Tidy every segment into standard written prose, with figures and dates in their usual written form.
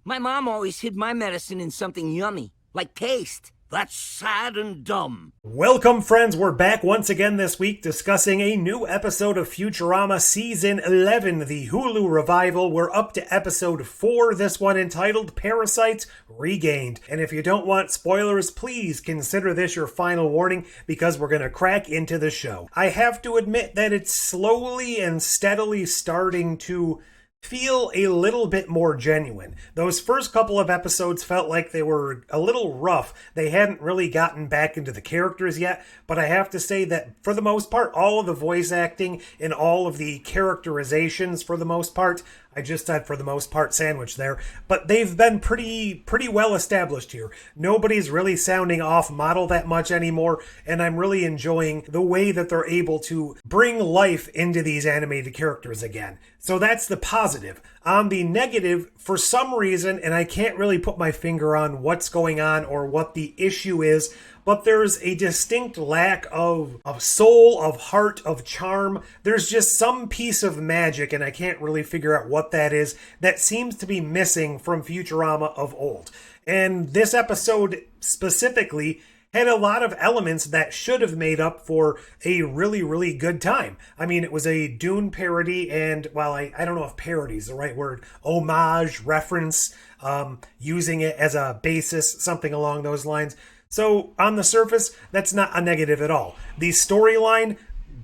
My mom always hid my medicine in something yummy, like paste. That's sad and dumb. Welcome, friends. We're back once again this week discussing a new episode of Futurama Season 11, the Hulu revival. We're up to episode 4, this one entitled Parasites Regained. And if you don't want spoilers, please consider this your final warning because we're going to crack into the show. I have to admit that it's slowly and steadily starting to feel a little bit more genuine. Those first couple of episodes felt like they were a little rough. They hadn't really gotten back into the characters yet, but I have to say that for the most part, all of the voice acting and all of the characterizations for the most part, I just said for the most part sandwich there, but they've been pretty well established here. Nobody's really sounding off model that much anymore, and I'm really enjoying the way that they're able to bring life into these animated characters again. So that's the positive. On the negative, for some reason, and I can't really put my finger on what's going on or what the issue is, but there's a distinct lack of soul, of heart, of charm. There's just some piece of magic, and I can't really figure out what that is, that seems to be missing from Futurama of old. And this episode specifically had a lot of elements that should have made up for a really good time. I mean, it was a Dune parody, and, well, I don't know if parody is the right word, homage, reference, using it as a basis, something along those lines. So, on the surface, that's not a negative at all. The storyline,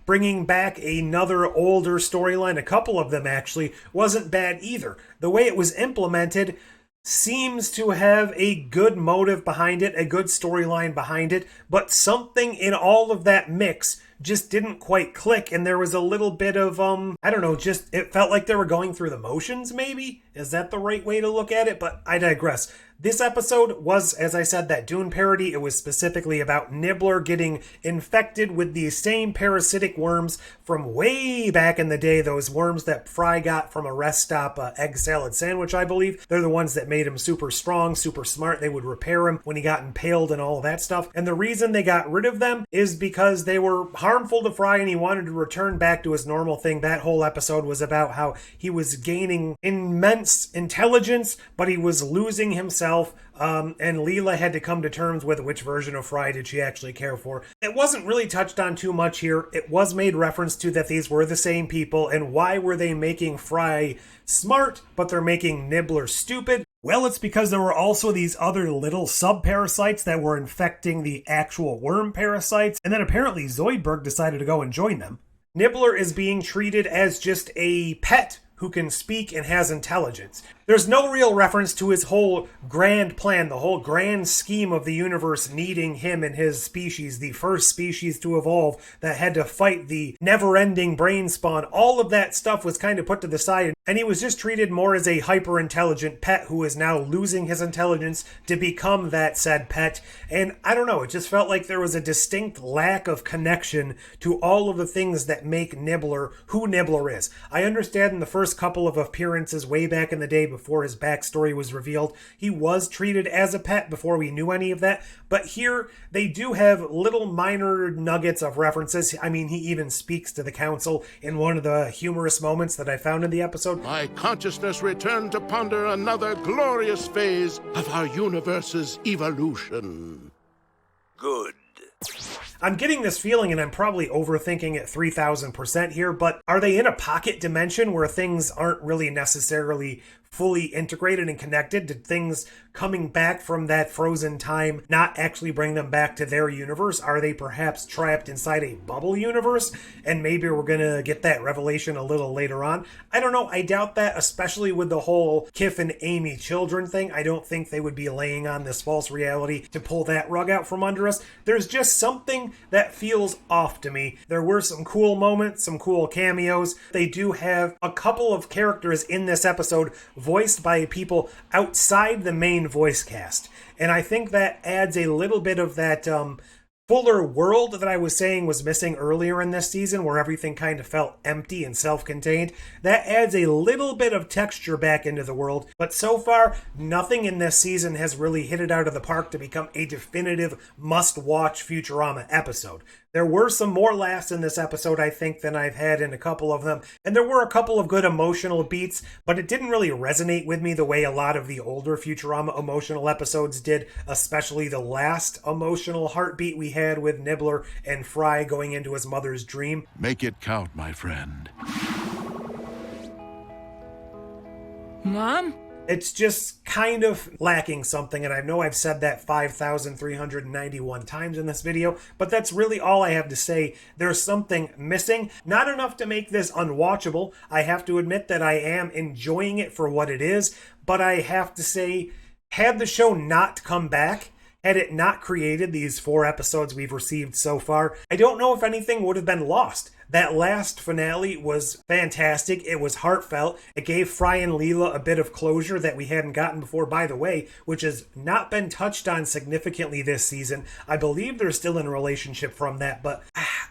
bringing back another older storyline, a couple of them actually, wasn't bad either. The way it was implemented seems to have a good motive behind it, a good storyline behind it, but something in all of that mix just didn't quite click, and there was a little bit of, I don't know, just, it felt like they were going through the motions, maybe? Is that the right way to look at it? But I digress. This episode was, as I said, that Dune parody. It was specifically about Nibbler getting infected with these same parasitic worms from way back in the day, those worms that Fry got from a rest stop egg salad sandwich, I believe. They're the ones that made him super strong, super smart. They would repair him when he got impaled and all of that stuff. And the reason they got rid of them is because they were harmful to Fry and he wanted to return back to his normal thing. That whole episode was about how he was gaining immense intelligence, but he was losing himself. And Leela had to come to terms with which version of Fry did she actually care for. It wasn't really touched on too much here. It was made reference to that these were the same people, and why were they making Fry smart, but they're making Nibbler stupid? Well, it's because there were also these other little sub-parasites that were infecting the actual worm parasites, and then apparently Zoidberg decided to go and join them. Nibbler is being treated as just a pet who can speak and has intelligence. There's no real reference to his whole grand plan, the whole grand scheme of the universe needing him and his species, the first species to evolve that had to fight the never-ending brain spawn. All of that stuff was kind of put to the side, and he was just treated more as a hyper-intelligent pet who is now losing his intelligence to become that said pet. And I don't know, it just felt like there was a distinct lack of connection to all of the things that make Nibbler who Nibbler is. I understand in the first couple of appearances way back in the day before his backstory was revealed, he was treated as a pet before we knew any of that. But here, they do have little minor nuggets of references. I mean, he even speaks to the council in one of the humorous moments that I found in the episode. My consciousness returned to ponder another glorious phase of our universe's evolution. Good. I'm getting this feeling, and I'm probably overthinking it 3,000% here, but are they in a pocket dimension where things aren't really necessarily fully integrated and connected? Did things coming back from that frozen time not actually bring them back to their universe? Are they perhaps trapped inside a bubble universe? And maybe we're going to get that revelation a little later on. I don't know. I doubt that, especially with the whole Kif and Amy children thing. I don't think they would be laying on this false reality to pull that rug out from under us. There's just something that feels off to me. There were some cool moments, some cool cameos. They do have a couple of characters in this episode voiced by people outside the main voice cast. And I think that adds a little bit of that fuller world that I was saying was missing earlier in this season, where everything kind of felt empty and self-contained. That adds a little bit of texture back into the world, but so far, nothing in this season has really hit it out of the park to become a definitive must-watch Futurama episode. There were some more laughs in this episode, I think, than I've had in a couple of them. And there were a couple of good emotional beats, but it didn't really resonate with me the way a lot of the older Futurama emotional episodes did, especially the last emotional heartbeat we had with Nibbler and Fry going into his mother's dream. Make it count, my friend. Mom? It's just kind of lacking something, and I know I've said that 5,391 times in this video, but that's really all I have to say. There's something missing. Not enough to make this unwatchable. I have to admit that I am enjoying it for what it is, but I have to say, had the show not come back, had it not created these 4 episodes we've received so far, I don't know if anything would have been lost. That last finale was fantastic. It was heartfelt. It gave Fry and Leela a bit of closure that we hadn't gotten before, by the way, which has not been touched on significantly this season. I believe they're still in a relationship from that, but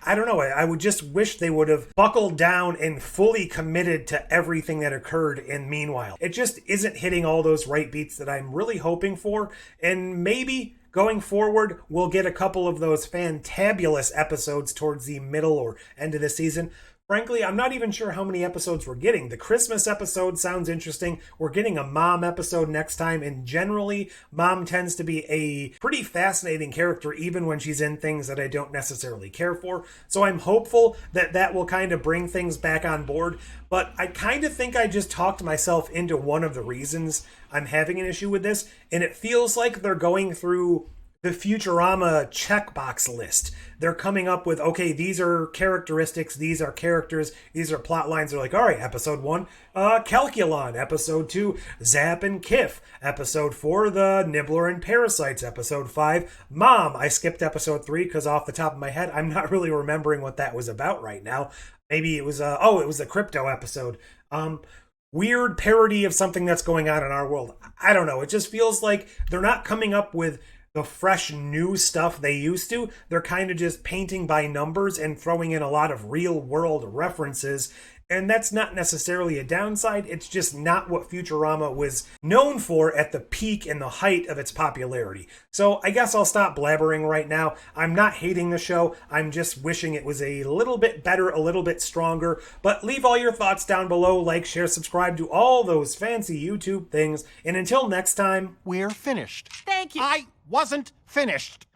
I don't know. I would just wish they would have buckled down and fully committed to everything that occurred in meanwhile. It just isn't hitting all those right beats that I'm really hoping for, and maybe going forward, we'll get a couple of those fantabulous episodes towards the middle or end of the season. Frankly, I'm not even sure how many episodes we're getting. The Christmas episode sounds interesting. We're getting a Mom episode next time, and generally, Mom tends to be a pretty fascinating character, even when she's in things that I don't necessarily care for. So I'm hopeful that that will kind of bring things back on board. But I kind of think I just talked myself into one of the reasons I'm having an issue with this, and it feels like they're going through the Futurama checkbox list. They're coming up with, okay, these are characteristics, these are characters, these are plot lines. They're like, all right, episode 1, Calculon. Episode 2, Zap and Kif. Episode 4, the Nibbler and Parasites. Episode 5, Mom. I skipped episode 3 because off the top of my head, I'm not really remembering what that was about right now. Maybe it was, it was the crypto episode. Weird parody of something that's going on in our world. I don't know. It just feels like they're not coming up with the fresh new stuff they used to. They're kind of just painting by numbers and throwing in a lot of real world references. And that's not necessarily a downside. It's just not what Futurama was known for at the peak and the height of its popularity. So I guess I'll stop blabbering right now. I'm not hating the show. I'm just wishing it was a little bit better, a little bit stronger. But leave all your thoughts down below. Like, share, subscribe, do all those fancy YouTube things. And until next time, We're finished. Thank you. I wasn't finished.